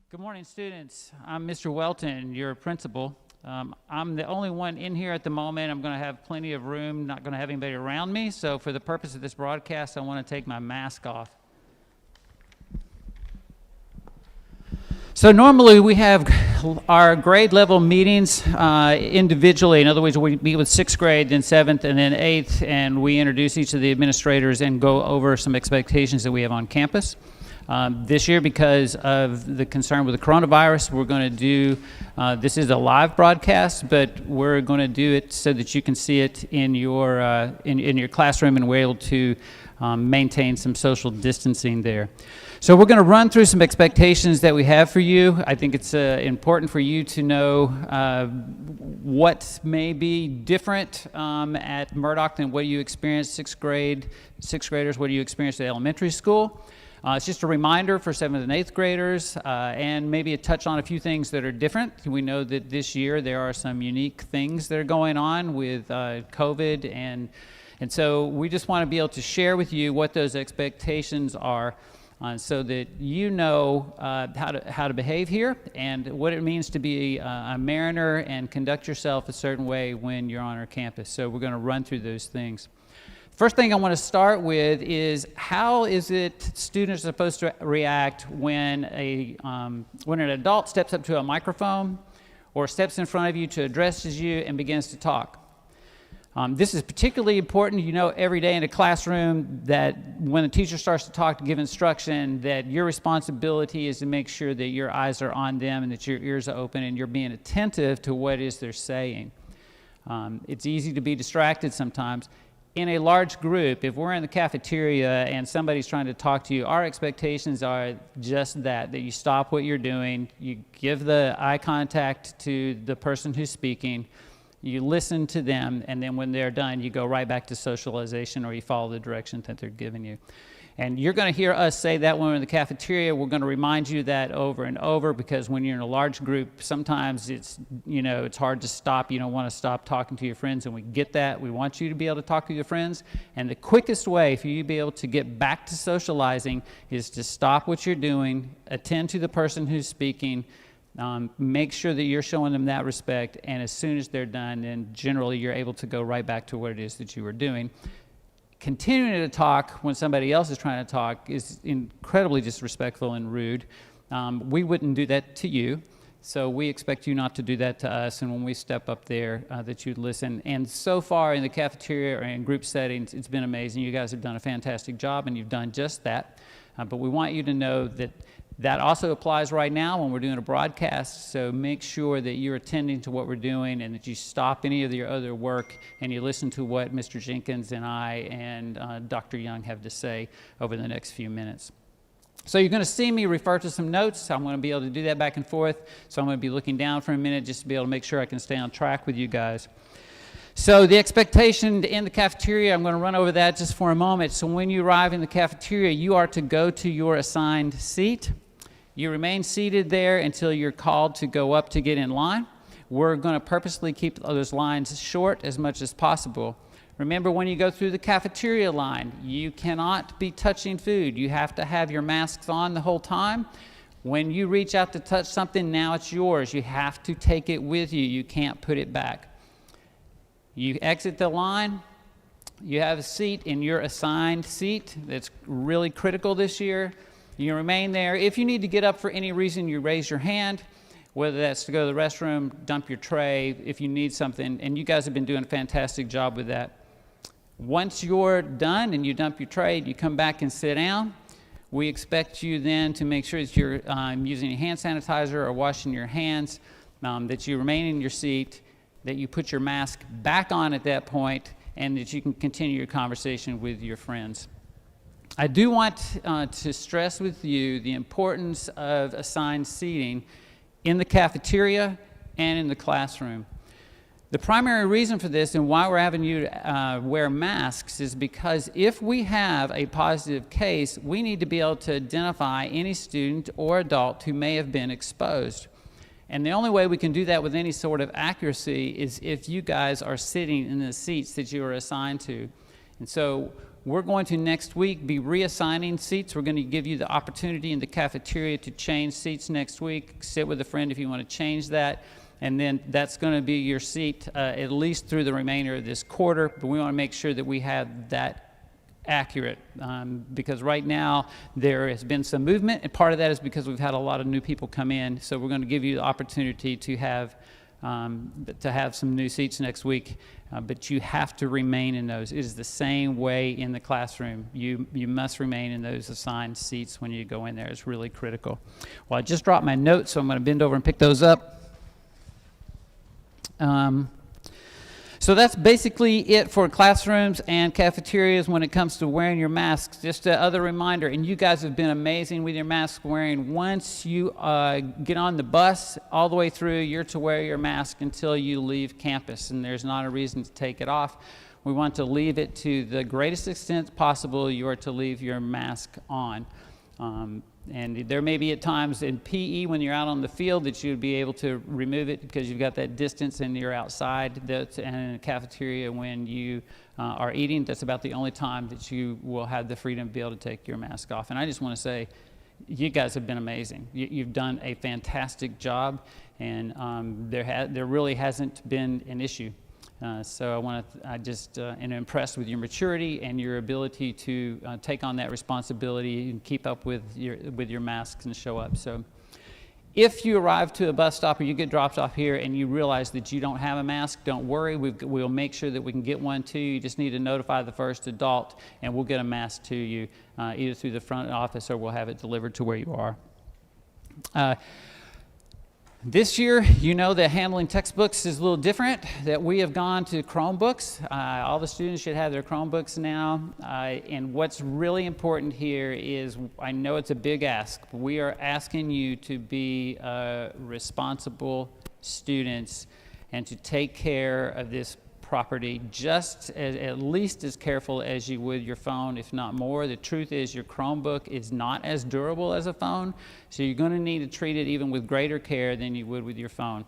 Good morning, students. I'm Mr. Welton, your principal. I'm the only one in here at the moment. I'm going to have plenty of room, not going to have anybody around me. So for the purpose of this broadcast, I want to take my mask off. So normally we have our grade level meetings individually. In other words, we meet with 6th grade, then 7th, and then 8th, and we introduce each of the administrators and go over some expectations that we have on campus. This year, because of the concern with the coronavirus, we're going to do, this is a live broadcast, but we're going to do it so that you can see it in your classroom, and we're able to maintain some social distancing there. So we're going to run through some expectations that we have for you. I think it's important for you to know what may be different at Murdoch than what you experienced sixth graders, what do you experience at elementary school. It's just a reminder for 7th and 8th graders, and maybe a touch on a few things that are different. We know that this year there are some unique things that are going on with COVID, and so we just want to be able to share with you what those expectations are, so that you know how to behave here and what it means to be a Mariner and conduct yourself a certain way when you're on our campus. So we're going to run through those things. First thing I want to start with is, how is it students are supposed to react when an adult steps up to a microphone or steps in front of you to addresses you and begins to talk? This is particularly important. You know, every day in a classroom that when the teacher starts to talk to give instruction, that your responsibility is to make sure that your eyes are on them and that your ears are open and you're being attentive to what it is they're saying. It's easy to be distracted sometimes. In a large group, if we're in the cafeteria and somebody's trying to talk to you, our expectations are just that you stop what you're doing, you give the eye contact to the person who's speaking, you listen to them, and then when they're done, you go right back to socialization, or you follow the direction that they're giving you. And you're going to hear us say that when we're in the cafeteria. We're going to remind you that over and over, because when you're in a large group, sometimes it's hard to stop. You don't want to stop talking to your friends, and we get that. We want you to be able to talk to your friends. And the quickest way for you to be able to get back to socializing is to stop what you're doing, attend to the person who's speaking, make sure that you're showing them that respect, and as soon as they're done, then generally you're able to go right back to what it is that you were doing. Continuing to talk when somebody else is trying to talk is incredibly disrespectful and rude. We wouldn't do that to you, so we expect you not to do that to us, and when we step up there, that you'd listen. And so far in the cafeteria or in group settings, it's been amazing. You guys have done a fantastic job, and you've done just that. But we want you to know that that also applies right now when we're doing a broadcast, so make sure that you're attending to what we're doing and that you stop any of your other work and you listen to what Mr. Jenkins and I and Dr. Young have to say over the next few minutes. So you're going to see me refer to some notes. I'm going to be able to do that back and forth, so I'm going to be looking down for a minute just to be able to make sure I can stay on track with you guys. So the expectation in the cafeteria, I'm going to run over that just for a moment. So when you arrive in the cafeteria, you are to go to your assigned seat. You remain seated there until you're called to go up to get in line. We're going to purposely keep those lines short as much as possible. Remember, when you go through the cafeteria line, you cannot be touching food. You have to have your masks on the whole time. When you reach out to touch something, now it's yours. You have to take it with you. You can't put it back. You exit the line. You have a seat in your assigned seat. That's really critical this year. You remain there. If you need to get up for any reason, you raise your hand, whether that's to go to the restroom, dump your tray, if you need something, and you guys have been doing a fantastic job with that. Once you're done and you dump your tray, you come back and sit down. We expect you then to make sure that you're using a hand sanitizer or washing your hands, that you remain in your seat, that you put your mask back on at that point, and that you can continue your conversation with your friends. I do want to stress with you the importance of assigned seating in the cafeteria and in the classroom. The primary reason for this and why we're having you wear masks is because if we have a positive case, we need to be able to identify any student or adult who may have been exposed. And the only way we can do that with any sort of accuracy is if you guys are sitting in the seats that you are assigned to. And so we're going to next week be reassigning seats. We're going to give you the opportunity in the cafeteria to change seats next week. Sit with a friend if you want to change that. And then that's going to be your seat at least through the remainder of this quarter. But we want to make sure that we have that accurate, because right now there has been some movement, and part of that is because we've had a lot of new people come in. So we're going to give you the opportunity to have some new seats next week, but you have to remain in those. It is the same way in the classroom. You must remain in those assigned seats when you go in there. It's really critical. Well, I just dropped my notes, so I'm going to bend over and pick those up. So that's basically it for classrooms and cafeterias when it comes to wearing your masks. Just another reminder, and you guys have been amazing with your mask wearing. Once you get on the bus all the way through, you're to wear your mask until you leave campus, and there's not a reason to take it off. We want to leave it to the greatest extent possible. You are to leave your mask on. And there may be at times in PE when you're out on the field that you would be able to remove it because you've got that distance and you're outside. And in the cafeteria when you are eating, that's about the only time that you will have the freedom to be able to take your mask off. And I just want to say, you guys have been amazing. You've done a fantastic job, and there really hasn't been an issue. So I just am impressed with your maturity and your ability to take on that responsibility and keep up with your masks and show up. So if you arrive to a bus stop or you get dropped off here and you realize that you don't have a mask, don't worry. We'll make sure that we can get one to you. You just need to notify the first adult, and we'll get a mask to you either through the front office or we'll have it delivered to where you are. This year, you know that handling textbooks is a little different, that we have gone to Chromebooks. All the students should have their Chromebooks now. And what's really important here is, I know it's a big ask, but we are asking you to be responsible students and to take care of this property just at least as careful as you would your phone, if not more. The truth is your Chromebook is not as durable as a phone, so you're going to need to treat it even with greater care than you would with your phone.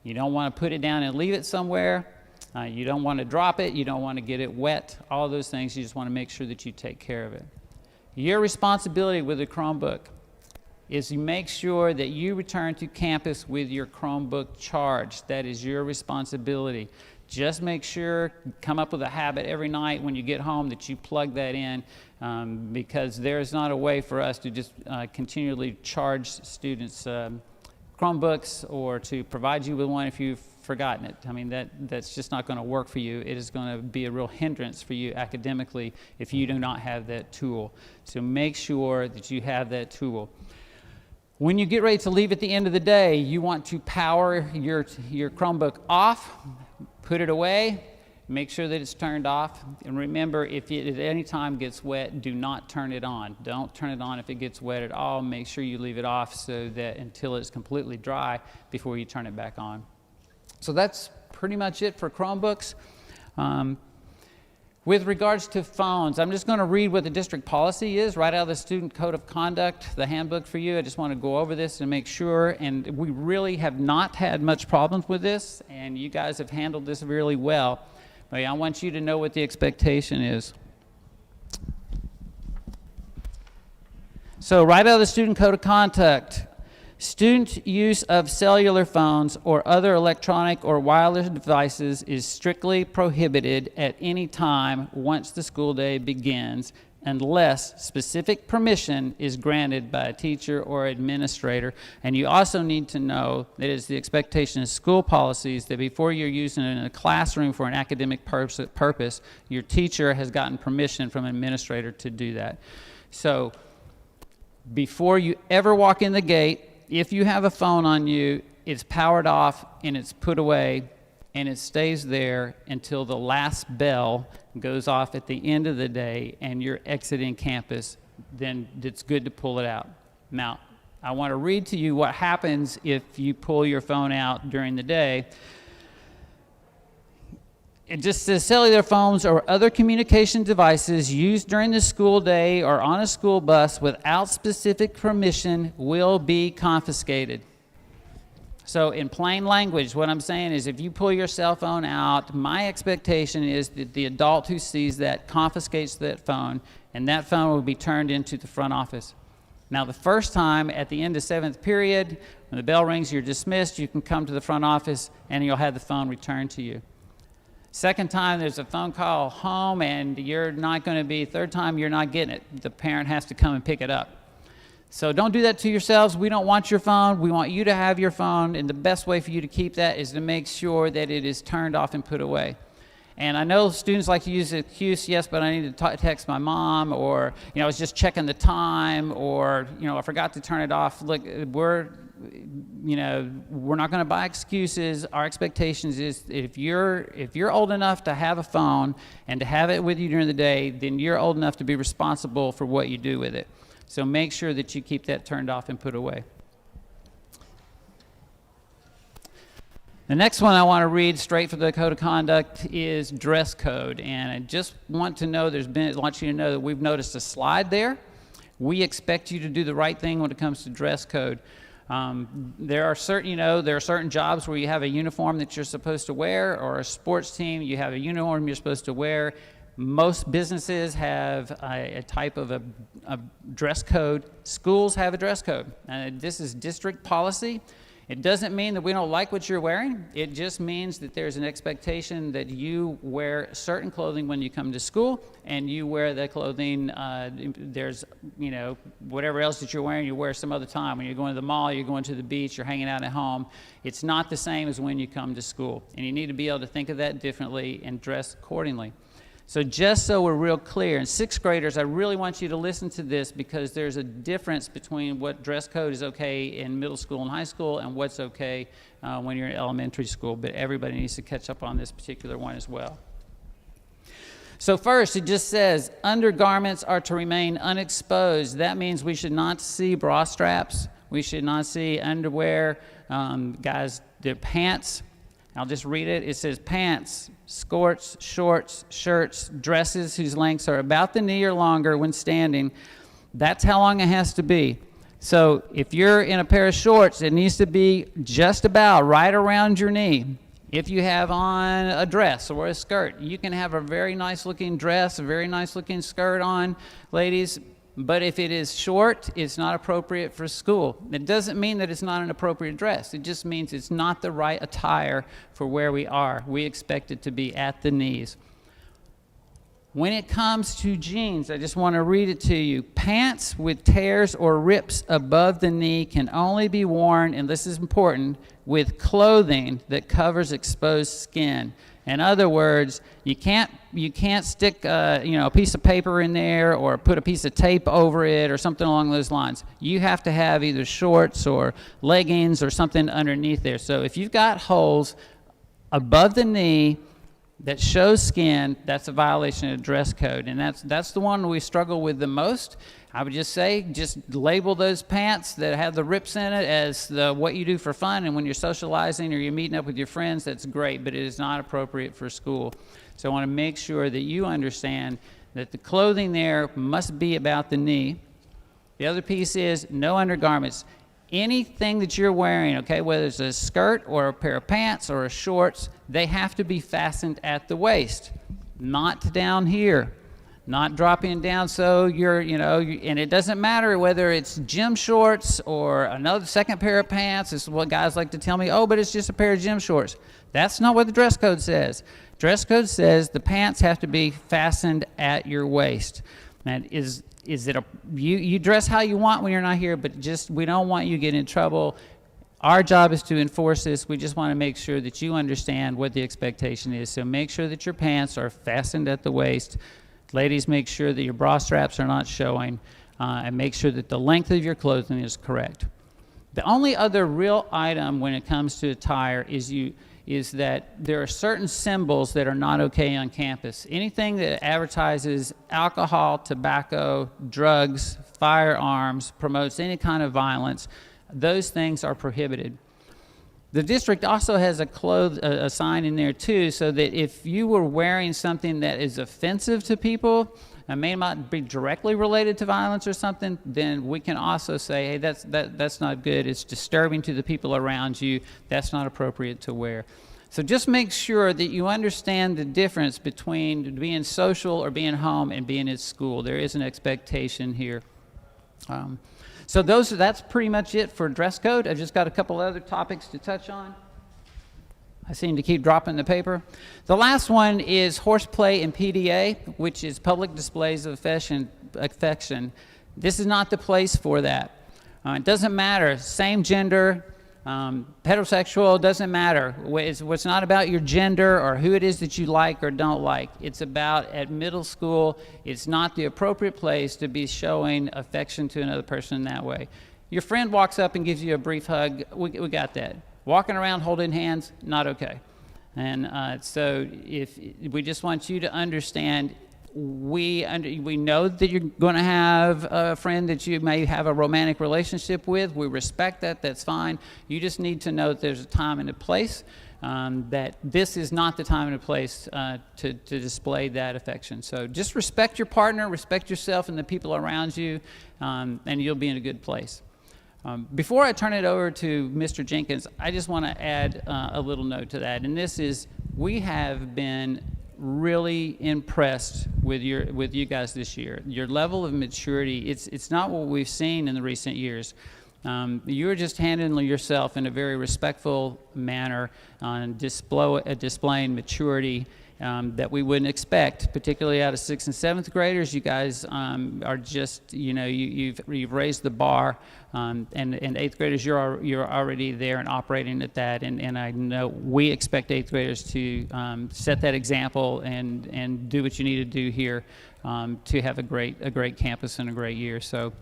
You don't want to put it down and leave it somewhere. You don't want to drop it. You don't want to get it wet. All those things, you just want to make sure that you take care of it. Your responsibility with a Chromebook is to make sure that you return to campus with your Chromebook charged. That is your responsibility. Just make sure, come up with a habit every night when you get home that you plug that in, because there's not a way for us to just continually charge students Chromebooks or to provide you with one if you've forgotten it. I mean, that's just not going to work for you. It is going to be a real hindrance for you academically if you do not have that tool. So make sure that you have that tool. When you get ready to leave at the end of the day, you want to power your Chromebook off. Put it away, make sure that it's turned off, and remember, if it at any time gets wet, do not turn it on. Don't turn it on if it gets wet at all. Make sure you leave it off so that until it's completely dry before you turn it back on. So that's pretty much it for Chromebooks. With regards to phones, I'm just going to read what the district policy is right out of the Student Code of Conduct, the handbook for you. I just want to go over this and make sure, and we really have not had much problems with this, and you guys have handled this really well. But I want you to know what the expectation is. So right out of the Student Code of Conduct, student use of cellular phones or other electronic or wireless devices is strictly prohibited at any time once the school day begins, unless specific permission is granted by a teacher or administrator. And you also need to know that it's the expectation of school policies that before you're using it in a classroom for an academic purpose, your teacher has gotten permission from an administrator to do that. So before you ever walk in the gate, if you have a phone on you, it's powered off and it's put away, and it stays there until the last bell goes off at the end of the day and you're exiting campus. Then it's good to pull it out. Now, I want to read to you what happens if you pull your phone out during the day. It just says cellular phones or other communication devices used during the school day or on a school bus without specific permission will be confiscated. So in plain language, what I'm saying is if you pull your cell phone out, my expectation is that the adult who sees that confiscates that phone, and that phone will be turned into the front office. Now, the first time at the end of 7th period, when the bell rings, you're dismissed, you can come to the front office and you'll have the phone returned to you. Second time, there's a phone call home and you're not going to be, third time, you're not getting it. The parent has to come and pick it up. So don't do that to yourselves. We don't want your phone. We want you to have your phone, and the best way for you to keep that is to make sure that it is turned off and put away. And I know students like to use the excuse, yes, but I need to text my mom, or, I was just checking the time, or, I forgot to turn it off. Look, we're not going to buy excuses. Our expectations is if you're old enough to have a phone and to have it with you during the day, then you're old enough to be responsible for what you do with it. So make sure that you keep that turned off and put away. The next one I want to read straight from the Code of Conduct is dress code. And I just want to know, I want you to know that we've noticed a slide there. We expect you to do the right thing when it comes to dress code. There are certain jobs where you have a uniform that you're supposed to wear, or a sports team, you have a uniform you're supposed to wear. Most businesses have a type of a dress code. Schools have a dress code. This is district policy. It doesn't mean that we don't like what you're wearing. It just means that there's an expectation that you wear certain clothing when you come to school, and you wear the clothing, whatever else that you're wearing, you wear some other time. When you're going to the mall, you're going to the beach, you're hanging out at home. It's not the same as when you come to school. And you need to be able to think of that differently and dress accordingly. So just so we're real clear, and 6th graders, I really want you to listen to this, because there's a difference between what dress code is okay in middle school and high school and what's okay when you're in elementary school. But everybody needs to catch up on this particular one as well. So first, it just says undergarments are to remain unexposed. That means we should not see bra straps. We should not see underwear. Guys, their pants. I'll just read it. It says pants, skirts, shorts, shirts, dresses whose lengths are about the knee or longer when standing. That's how long it has to be. So if you're in a pair of shorts, it needs to be just about right around your knee. If you have on a dress or a skirt, you can have a very nice looking dress, a very nice looking skirt on, ladies. But if it is short, it's not appropriate for school. It doesn't mean that it's not an appropriate dress. It just means it's not the right attire for where we are. We expect it to be at the knees. When it comes to jeans, I just want to read it to you. Pants with tears or rips above the knee can only be worn, and this is important, with clothing that covers exposed skin. In other words, you can't stick a piece of paper in there or put a piece of tape over it or something along those lines. You have to have either shorts or leggings or something underneath there. So if you've got holes above the knee that shows skin, that's a violation of dress code, and that's the one we struggle with the most. I would just say, just label those pants that have the rips in it as what you do for fun, and when you're socializing or you're meeting up with your friends, that's great, but it is not appropriate for school. So I want to make sure that you understand that the clothing there must be about the knee. The other piece is no undergarments. Anything that you're wearing, okay, whether it's a skirt or a pair of pants or a shorts, they have to be fastened at the waist, not down here. Not dropping down so and it doesn't matter whether it's gym shorts or another second pair of pants. This is what guys like to tell me, but it's just a pair of gym shorts. That's not what the dress code says. Dress code says the pants have to be fastened at your waist. And is it you dress how you want when you're not here, but we don't want you to get in trouble. Our job is to enforce this. We just want to make sure that you understand what the expectation is. So make sure that your pants are fastened at the waist. Ladies, make sure that your bra straps are not showing, and make sure that the length of your clothing is correct. The only other real item when it comes to attire is that there are certain symbols that are not okay on campus. Anything that advertises alcohol, tobacco, drugs, firearms, promotes any kind of violence, those things are prohibited. The district also has a sign in there too, so that if you were wearing something that is offensive to people and may not be directly related to violence or something, then we can also say, hey, that's not good. It's disturbing to the people around you. That's not appropriate to wear. So just make sure that you understand the difference between being social or being home and being at school. There is an expectation here. So that's pretty much it for dress code. I've just got a couple other topics to touch on. I seem to keep dropping the paper. The last one is horseplay and PDA, which is public displays of affection. This is not the place for that. It doesn't matter, same gender, heterosexual, doesn't matter. It's not about your gender or who it is that you like or don't like. It's about at middle school, it's not the appropriate place to be showing affection to another person in that way. Your friend walks up and gives you a brief hug, we got that. Walking around holding hands, not okay. And so if we just want you to understand, we know that you're going to have a friend that you may have a romantic relationship with. We respect that. That's fine. You just need to know that there's a time and a place, that this is not the time and a place to display that affection. So just respect your partner, respect yourself and the people around you, and you'll be in a good place. Before I turn it over to Mr. Jenkins, I just want to add a little note to that, and this is, we have been really impressed with you guys this year. Your level of maturity, it's not what we've seen in the recent years. You're just handling yourself in a very respectful manner, on displaying maturity that we wouldn't expect, particularly out of 6th and 7th graders. You guys are just, you've raised the bar, and 8th graders, you're already there and operating at that, and I know we expect 8th graders to set that example and do what you need to do here to have a great campus and a great year. So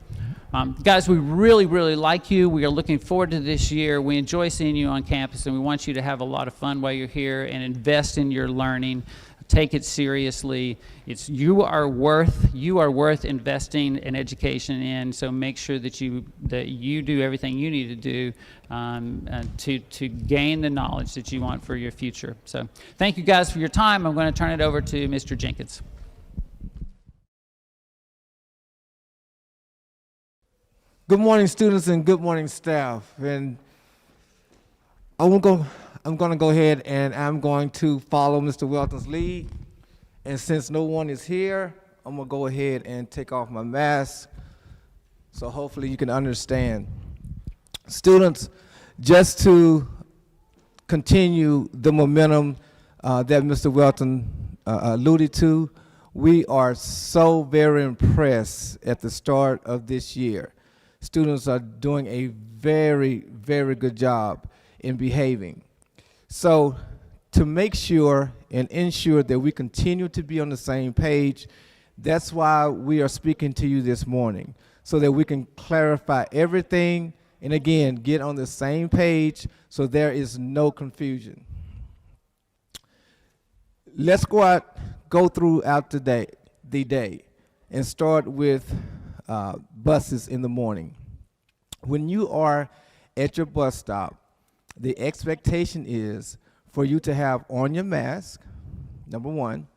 guys, we really, really like you. We are looking forward to this year. We enjoy seeing you on campus, and we want you to have a lot of fun while you're here and invest in your learning. Take it seriously. You are worth investing in education in, so make sure that you do everything you need to do to gain the knowledge that you want for your future. So thank you guys for your time. I'm going to turn it over to Mr. Jenkins. Good morning, students, and good morning, staff. And I'm going to go ahead and I'm going to follow Mr. Welton's lead. And since no one is here, I'm going to go ahead and take off my mask, so hopefully you can understand. Students, just to continue the momentum that Mr. Welton alluded to, we are so very impressed at the start of this year. Students are doing a very, very good job in behaving. So to make sure and ensure that we continue to be on the same page, that's why we are speaking to you this morning, so that we can clarify everything and again, get on the same page so there is no confusion. Let's go throughout the day and start with buses in the morning. When you are at your bus stop, the expectation is for you to have on your mask, number one.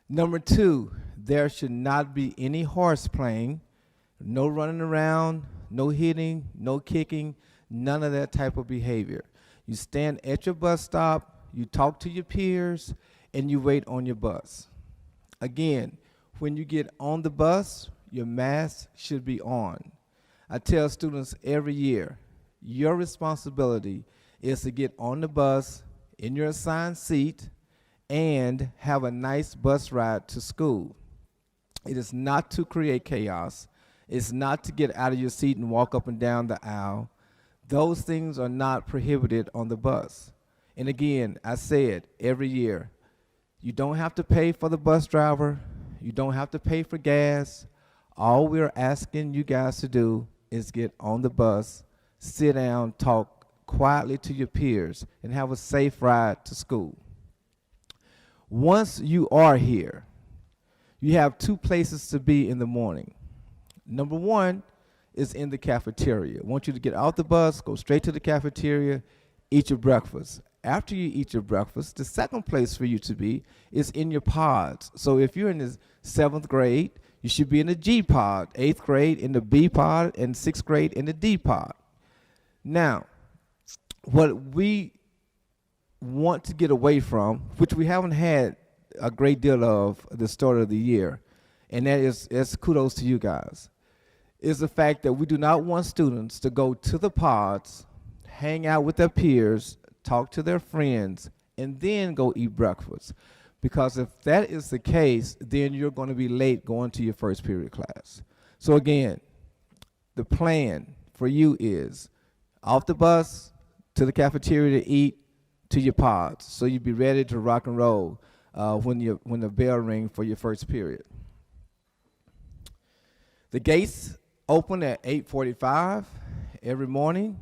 Number two, there should not be any horse playing, no running around, no hitting, no kicking, none of that type of behavior. You stand at your bus stop, you talk to your peers, and you wait on your bus. Again, when you get on the bus, your mask should be on. I tell students every year, your responsibility is to get on the bus in your assigned seat and have a nice bus ride to school. It is not to create chaos. It's not to get out of your seat and walk up and down the aisle. Those things are not prohibited on the bus. And again, I say it every year, you don't have to pay for the bus driver. You don't have to pay for gas. All we're asking you guys to do is get on the bus, sit down, talk quietly to your peers, and have a safe ride to school. Once you are here, you have two places to be in the morning. Number one is in the cafeteria. I want you to get out the bus, go straight to the cafeteria, eat your breakfast. After you eat your breakfast, the second place for you to be is in your pods. So if you're in the 7th grade, you should be in the G pod, 8th grade in the B pod, and 6th grade in the D pod. Now, what we want to get away from, which we haven't had a great deal of at the start of the year, and that is kudos to you guys, is the fact that we do not want students to go to the pods, hang out with their peers, talk to their friends, and then go eat breakfast. Because if that is the case, then you're going to be late going to your first period class. So again, the plan for you is off the bus, to the cafeteria to eat, to your pods, so you be ready to rock and roll when the bell rings for your first period. The gates open at 8:45 every morning.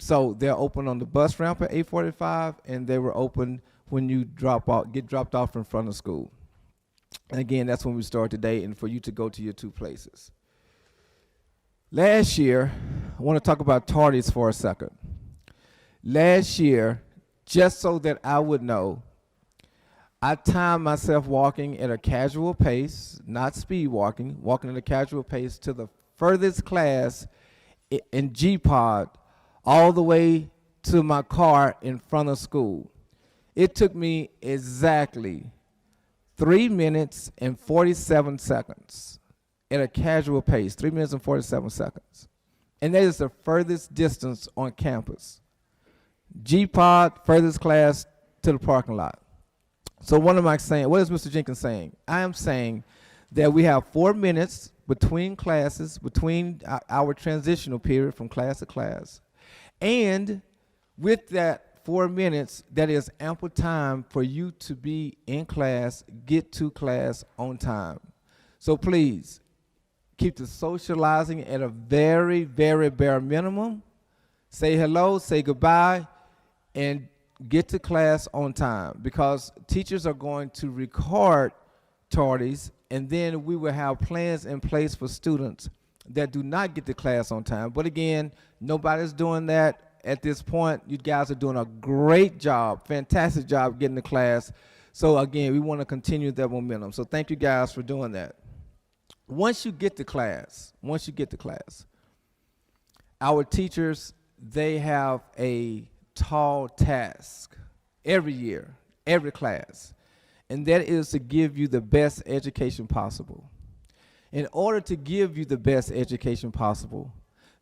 So they're open on the bus ramp at 8:45, and they were open when you get dropped off in front of school. And again, that's when we start today, and for you to go to your 2 places. Last year, I want to talk about tardies for a second. Last year, just so that I would know, I timed myself walking at a casual pace, not speed walking at a casual pace to the furthest class in G-Pod, all the way to my car in front of school. It took me exactly 3 minutes and 47 seconds at a casual pace, 3 minutes and 47 seconds. And that is the furthest distance on campus. G-Pod, furthest class to the parking lot. So what am I saying? What is Mr. Jenkins saying? I am saying that we have 4 minutes between classes, between our transitional period from class to class. And with that 4 minutes, that is ample time for you to be in class, get to class on time. So please, keep the socializing at a very, very bare minimum. Say hello, say goodbye, and get to class on time, because teachers are going to record tardies, and then we will have plans in place for students that do not get to class on time. But again, nobody's doing that at this point. You guys are doing a great job, fantastic job getting to class. So again, we want to continue that momentum. So thank you guys for doing that. Once you get to class, our teachers, they have a tall task every year, every class, and that is to give you the best education possible. In order to give you the best education possible,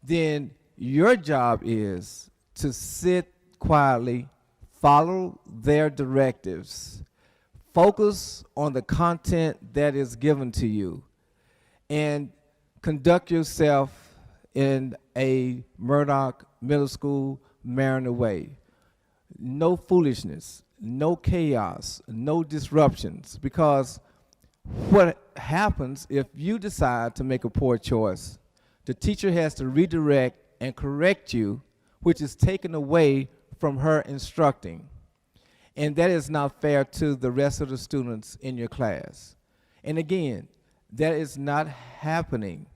then your job is to sit quietly, follow their directives, focus on the content that is given to you, and conduct yourself in a Murdoch Middle School Mariner way. No foolishness, no chaos, no disruptions, because what happens if you decide to make a poor choice? The teacher has to redirect and correct you, which is taken away from her instructing. And that is not fair to the rest of the students in your class. And again, that is not happening.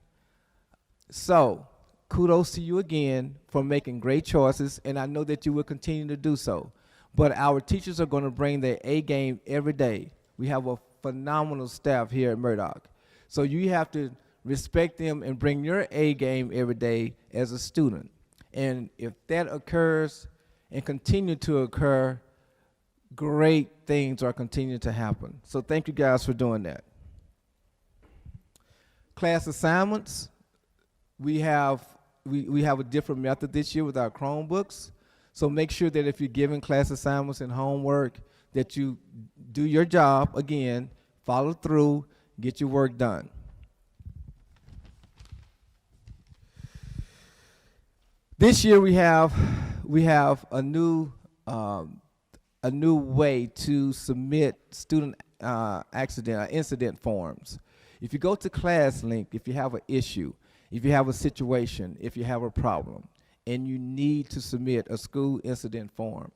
So, kudos to you again for making great choices, and I know that you will continue to do so. But our teachers are going to bring their A game every day. We have a phenomenal staff here at Murdoch. So you have to respect them and bring your A game every day as a student. And if that occurs and continue to occur, great things are continuing to happen. So thank you guys for doing that. Class assignments, we have a different method this year with our Chromebooks. So make sure that if you're giving class assignments and homework, that you do your job, again, follow through, get your work done. This year we have a new way to submit student incident forms. If you go to ClassLink, if you have an issue, if you have a situation, if you have a problem, and you need to submit a school incident form,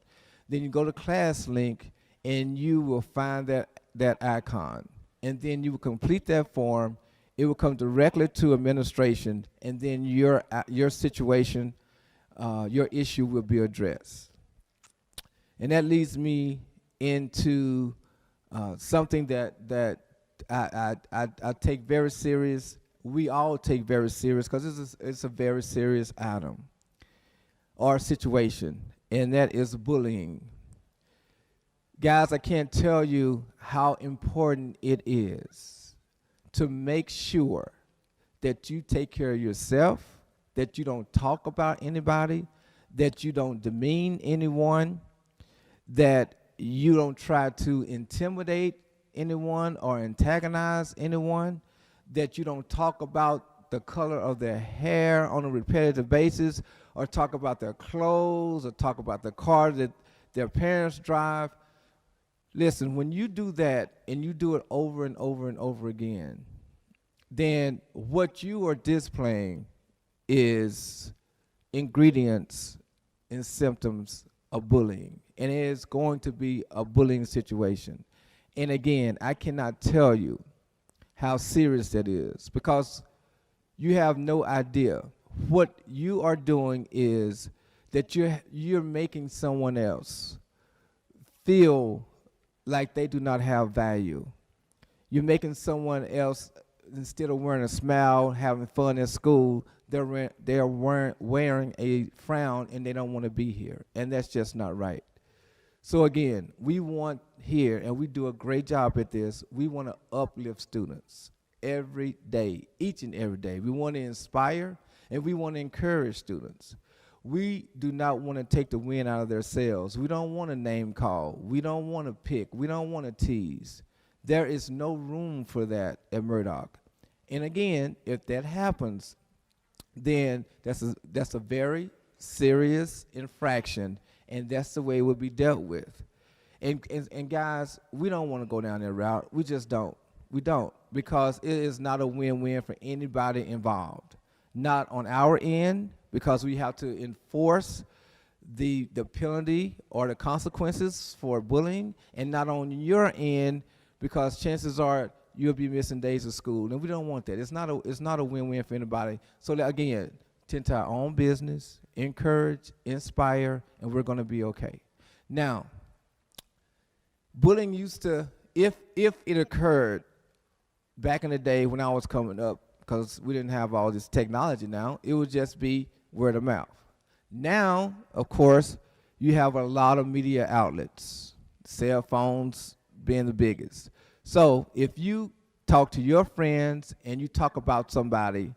then you go to ClassLink and you will find that icon. And then you will complete that form. It will come directly to administration, and then your situation your issue will be addressed. And that leads me into something that I take very serious. We all take very serious because it's a very serious item or situation, and that is bullying. Guys, I can't tell you how important it is to make sure that you take care of yourself, that you don't talk about anybody, that you don't demean anyone, that you don't try to intimidate anyone or antagonize anyone, that you don't talk about the color of their hair on a repetitive basis, or talk about their clothes, or talk about the car that their parents drive. Listen, when you do that and you do it over and over and over again, then what you are displaying is ingredients and symptoms of bullying. And it is going to be a bullying situation. And again, I cannot tell you how serious that is, because you have no idea. What you are doing is that you're making someone else feel like they do not have value. You're making someone else, instead of wearing a smile, having fun at school, they're wearing a frown and they don't want to be here. And that's just not right. So again, we want here, and we do a great job at this, we want to uplift students every day, each and every day. We want to inspire and we want to encourage students. We do not want to take the wind out of their sails. We don't want to name call. We don't want to pick. We don't want to tease. There is no room for that at Murdoch. And again, if that happens, then that's a very serious infraction, and that's the way it will be dealt with. And guys, we don't want to go down that route. We just don't. We don't, because it is not a win-win for anybody involved. Not on our end, because we have to enforce the penalty or the consequences for bullying, and not on your end, because chances are you'll be missing days of school, and we don't want that. It's not a win-win for anybody. So that, again, tend to our own business, encourage, inspire, and we're going to be okay. Now, bullying used to, if it occurred back in the day when I was coming up, because we didn't have all this technology now, it would just be word of mouth. Now, of course, you have a lot of media outlets, cell phones being the biggest. So if you talk to your friends and you talk about somebody,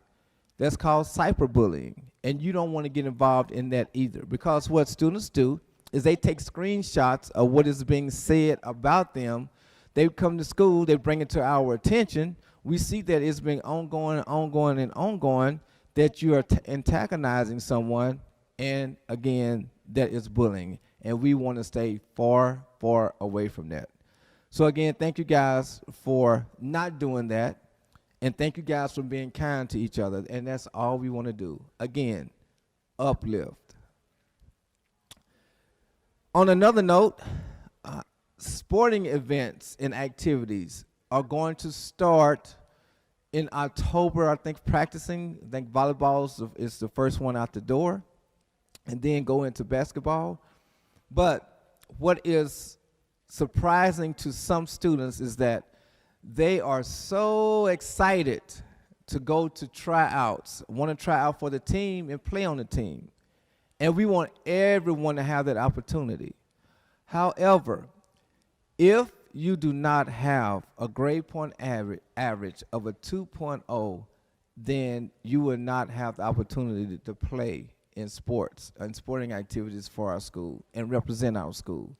that's called cyberbullying, and you don't want to get involved in that either, because what students do is they take screenshots of what is being said about them. They come to school, they bring it to our attention. We see that it's been ongoing, that you are antagonizing someone, and again, that is bullying, and we want to stay far, far away from that. So again, thank you guys for not doing that, and thank you guys for being kind to each other, and that's all we want to do. Again, uplift. On another note, sporting events and activities are going to start in October. I think practicing, I think volleyball is the first one out the door, and then go into basketball. But what is surprising to some students is that they are so excited to go to tryouts, want to try out for the team and play on the team. And we want everyone to have that opportunity. However, if you do not have a grade point average of a 2.0, then you will not have the opportunity to play in sports and sporting activities for our school and represent our school.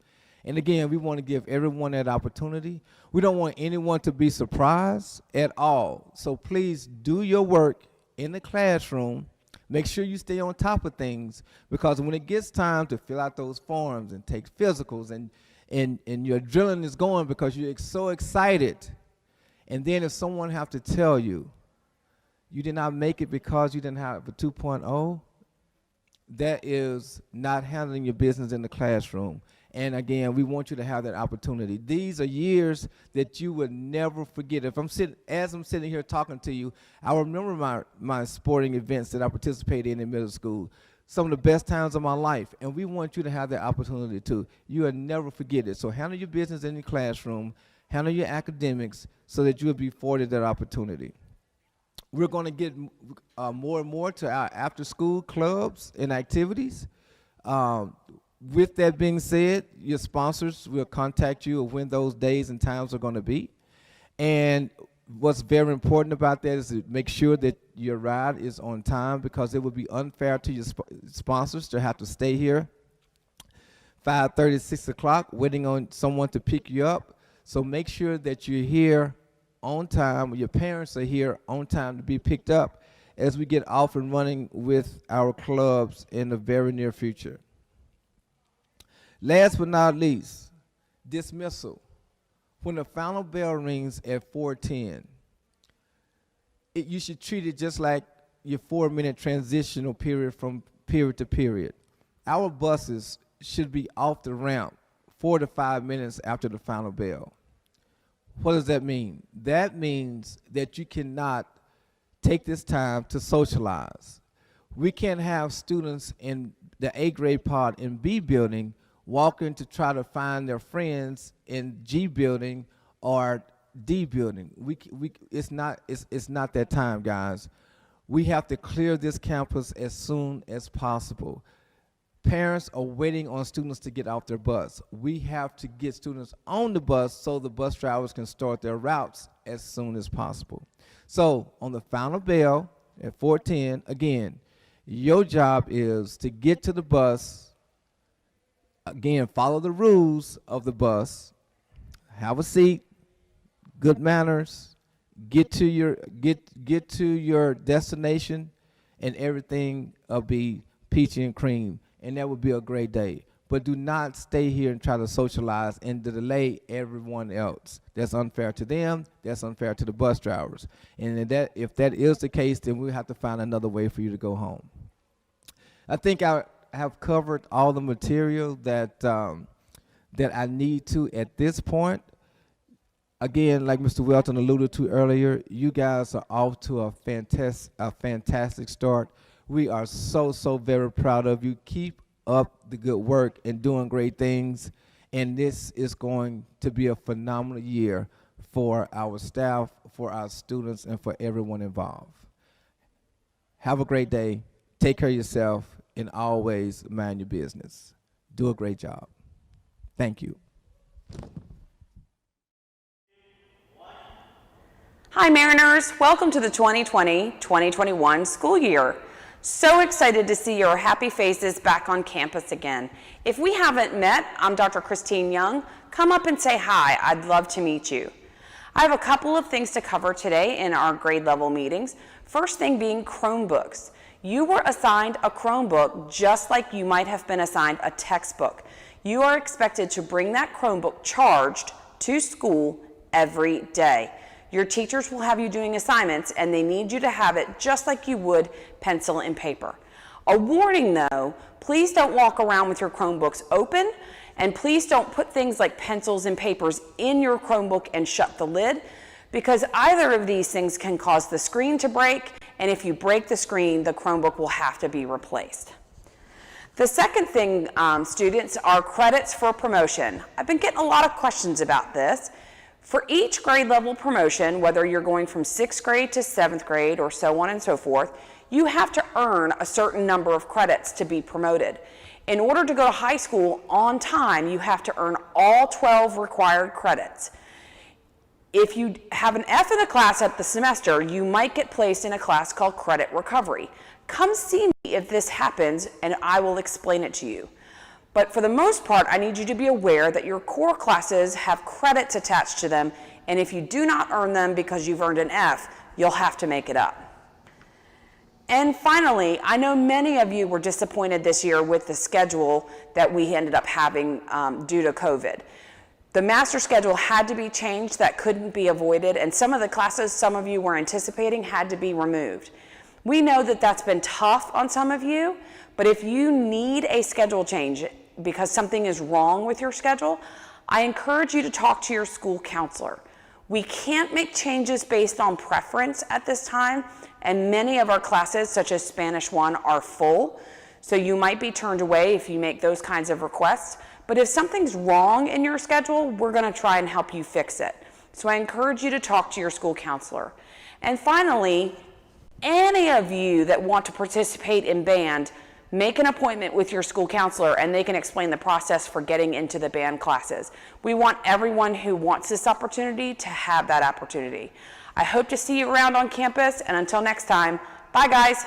And again, we want to give everyone that opportunity. We don't want anyone to be surprised at all. So please do your work in the classroom. Make sure you stay on top of things, because when it gets time to fill out those forms and take physicals, and your adrenaline is going because you're so excited, and then if someone have to tell you you did not make it because you didn't have a 2.0, that is not handling your business in the classroom. And again, we want you to have that opportunity. These are years that you would never forget. As I'm sitting here talking to you, I remember my sporting events that I participated in middle school. some of the best times of my life, and we want you to have that opportunity too. You will never forget it. So handle your business in your classroom, handle your academics, so that you'll be afforded that opportunity. We're going to get more and more to our after-school clubs and activities. With that being said, your sponsors will contact you of when those days and times are going to be. And what's very important about that is to make sure that your ride is on time, because it would be unfair to your sponsors to have to stay here 5:30, 6 o'clock waiting on someone to pick you up. So make sure that you're here on time, your parents are here on time to be picked up as we get off and running with our clubs in the very near future. Last but not least, dismissal. When the final bell rings at 4:10, you should treat it just like your 4-minute transitional period from period to period. Our buses should be off the ramp 4 to 5 minutes after the final bell. What does that mean? That means that you cannot take this time to socialize. We can't have students in the A grade pod in B building walking to try to find their friends in G building or D building. It's not that time, guys. We have to clear this campus as soon as possible. Parents are waiting on students to get off their bus. We have to get students on the bus so the bus drivers can start their routes as soon as possible. So on the final bell at 4:10, again, your job is to get to the bus. Again, follow the rules of the bus. Have a seat, good manners, get to your destination, and everything will be peachy and cream. And that would be a great day. But do not stay here and try to socialize and to delay everyone else. That's unfair to them. That's unfair to the bus drivers. And if that is the case, then we'll have to find another way for you to go home. I think I have covered all the material that I need to at this point. Again, like Mr. Welton alluded to earlier, you guys are off to a fantastic start. We are so very proud of you. Keep up the good work and doing great things. And this is going to be a phenomenal year for our staff, for our students, and for everyone involved. Have a great day. Take care of yourself, and always mind your business. Do a great job. Thank you. Hi Mariners, welcome to the 2020-2021 school year. So excited to see your happy faces back on campus again. If we haven't met, I'm Dr. Christine Young. Come up and say hi, I'd love to meet you. I have a couple of things to cover today in our grade level meetings. First thing being Chromebooks. You were assigned a Chromebook just like you might have been assigned a textbook. You are expected to bring that Chromebook charged to school every day. Your teachers will have you doing assignments and they need you to have it just like you would pencil and paper. A warning though, please don't walk around with your Chromebooks open, and please don't put things like pencils and papers in your Chromebook and shut the lid, because either of these things can cause the screen to break, and if you break the screen, the Chromebook will have to be replaced. The second thing, students, are credits for promotion. I've been getting a lot of questions about this. For each grade level promotion, whether you're going from 6th grade to 7th grade or so on and so forth, you have to earn a certain number of credits to be promoted. In order to go to high school on time, you have to earn all 12 required credits. If you have an F in a class at the semester, you might get placed in a class called credit recovery. Come see me if this happens and I will explain it to you. But for the most part, I need you to be aware that your core classes have credits attached to them, and if you do not earn them because you've earned an F, you'll have to make it up. And finally, I know many of you were disappointed this year with the schedule that we ended up having due to COVID. The master schedule had to be changed, that couldn't be avoided, and some of the classes some of you were anticipating had to be removed. We know that that's been tough on some of you, but if you need a schedule change because something is wrong with your schedule, I encourage you to talk to your school counselor. We can't make changes based on preference at this time, and many of our classes, such as Spanish 1, are full. So you might be turned away if you make those kinds of requests. But if something's wrong in your schedule, we're going to try and help you fix it. So I encourage you to talk to your school counselor. And finally, any of you that want to participate in band, make an appointment with your school counselor and they can explain the process for getting into the band classes. We want everyone who wants this opportunity to have that opportunity. I hope to see you around on campus, and until next time, bye guys.